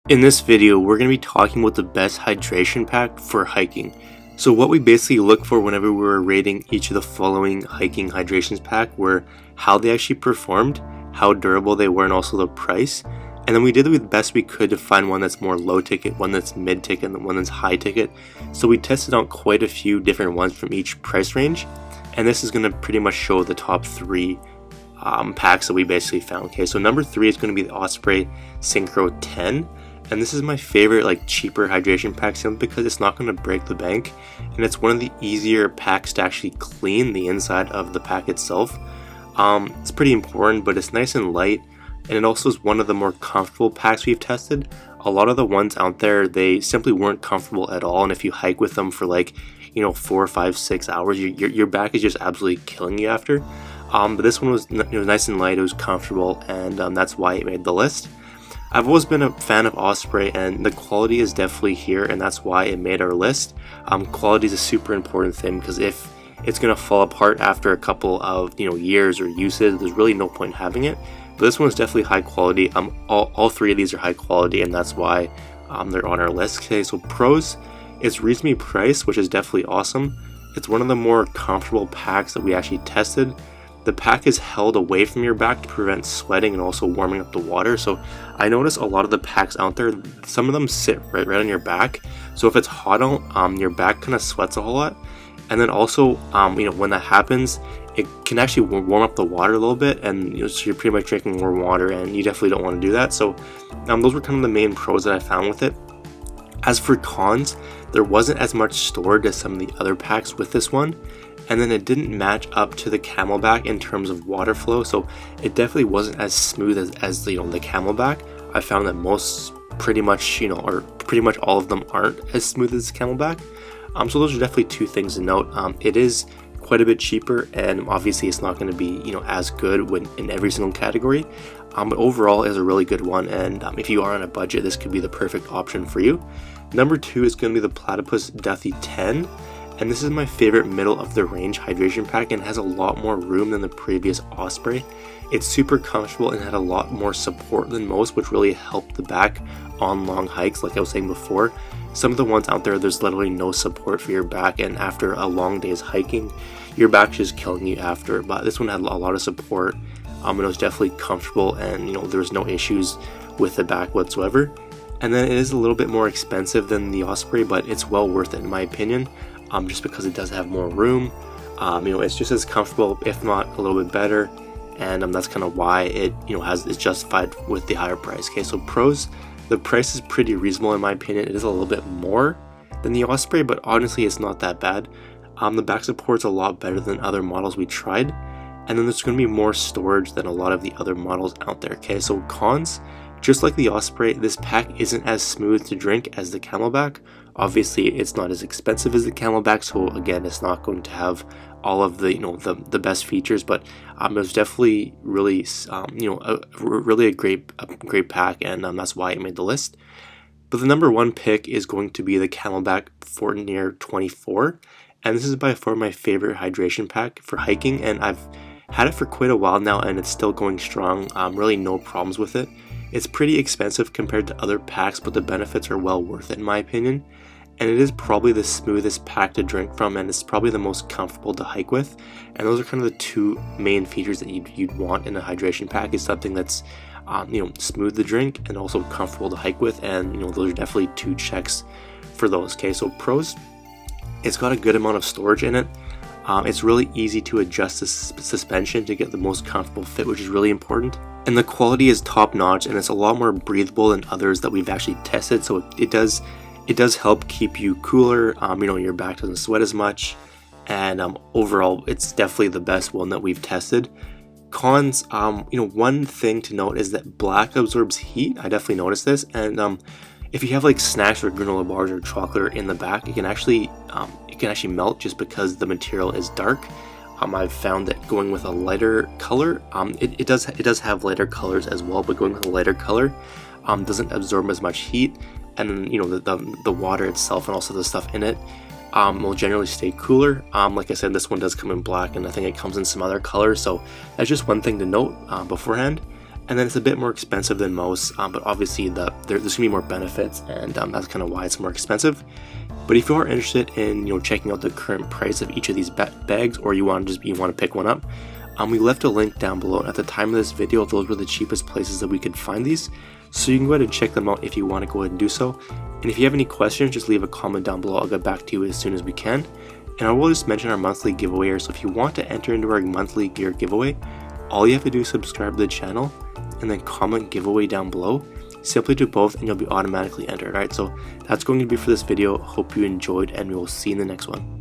In this video, we're going to be talking about the best hydration pack for hiking. So what we basically look for whenever we were rating each of the following hiking hydrations pack were how they actually performed, how durable they were, and also the price. And then we did the best we could to find one that's more low ticket, one that's mid ticket, and one that's high ticket. So we tested out quite a few different ones from each price range. And this is going to pretty much show the top three packs that we basically found. Okay, so number 3 is going to be the Osprey Synchro 10. And this is my favorite cheaper hydration pack simply because it's not going to break the bank, and it's one of the easier packs to actually clean the inside of the pack itself. It's pretty important, but it's nice and light, and it also is one of the more comfortable packs we've tested. A lot of the ones out there, they simply weren't comfortable at all, and if you hike with them for 4, 5, 6 hours, your back is just absolutely killing you after. But this one was nice and light, it was comfortable, and that's why it made the list. I've always been a fan of Osprey, and the quality is definitely here, and that's why it made our list. Quality is a super important thing, because if it's going to fall apart after a couple of years or uses, there's really no point in having it. But this one is definitely high quality. All three of these are high quality, and that's why they're on our list. Okay, so pros, it's reasonably priced, which is definitely awesome. It's one of the more comfortable packs that we actually tested. The pack is held away from your back to prevent sweating and also warming up the water. So I notice a lot of the packs out there, some of them sit right on your back. So if it's hot out, your back kind of sweats a whole lot. And then also, when that happens, it can actually warm up the water a little bit, and so you're pretty much drinking warm water, and you definitely don't want to do that. So those were kind of the main pros that I found with it. As for cons, there wasn't as much storage as some of the other packs with this one. And then it didn't match up to the Camelback in terms of water flow, so it definitely wasn't as smooth as the Camelback. I found that pretty much all of them aren't as smooth as the Camelback. So those are definitely two things to note. It is quite a bit cheaper, and obviously it's not going to be as good in every single category. But overall, it's a really good one, and if you are on a budget, this could be the perfect option for you. Number 2 is going to be the Platypus Duffy 10. And this is my favorite middle of the range hydration pack, and has a lot more room than the previous Osprey. It's super comfortable and had a lot more support than most, which really helped the back on long hikes. Like I was saying before, some of the ones out there's literally no support for your back, and after a long day's hiking, your back's just killing you after. But this one had a lot of support, and it was definitely comfortable, and there was no issues with the back whatsoever. And then it is a little bit more expensive than the Osprey, but it's well worth it in my opinion. Just because it does have more room. It's just as comfortable, if not a little bit better, and that's kind of why it's justified with the higher price. Okay, so pros, the price is pretty reasonable in my opinion. It is a little bit more than the Osprey, but honestly it's not that bad. The back support's a lot better than other models we tried, and then there's going to be more storage than a lot of the other models out there. Okay, so cons, just like the Osprey, this pack isn't as smooth to drink as the Camelback. Obviously, it's not as expensive as the Camelback, so again, it's not going to have all of the the best features. But it was definitely really a great pack, and that's why it made the list. But the number 1 pick is going to be the Camelback Fortinier 24, and this is by far my favorite hydration pack for hiking, and I've had it for quite a while now, and it's still going strong. Really, no problems with it. It's pretty expensive compared to other packs, but the benefits are well worth it in my opinion. And it is probably the smoothest pack to drink from, and it's probably the most comfortable to hike with. And those are kind of the two main features that you'd want in a hydration pack, is something that's smooth to drink and also comfortable to hike with. And those are definitely 2 checks for those. Okay, so pros, it's got a good amount of storage in it. It's really easy to adjust the suspension to get the most comfortable fit, which is really important. And the quality is top notch, and it's a lot more breathable than others that we've actually tested. So it does help keep you cooler. Your back doesn't sweat as much, and overall, it's definitely the best one that we've tested. Cons, one thing to note is that black absorbs heat. I definitely noticed this, and if you have snacks or granola bars or chocolate in the back, it can actually melt just because the material is dark. I've found that going with a lighter color, it does have lighter colors as well, but going with a lighter color doesn't absorb as much heat, and then the water itself and also the stuff in it will generally stay cooler. Like I said, this one does come in black, and I think it comes in some other colors, so that's just one thing to note beforehand. and then it's a bit more expensive than most, but obviously there's going to be more benefits, and that's kind of why it's more expensive. But if you are interested in checking out the current price of each of these bags, or you want to pick one up, we left a link down below. At the time of this video, those were the cheapest places that we could find these, so you can go ahead and check them out if you want to go ahead and do so. And if you have any questions, just leave a comment down below. I'll get back to you as soon as we can. And I will just mention our monthly giveaway here. So if you want to enter into our monthly gear giveaway, all you have to do is subscribe to the channel and then comment giveaway down below. Simply do both and you'll be automatically entered. Alright, so that's going to be for this video. Hope you enjoyed, and we will see you in the next one.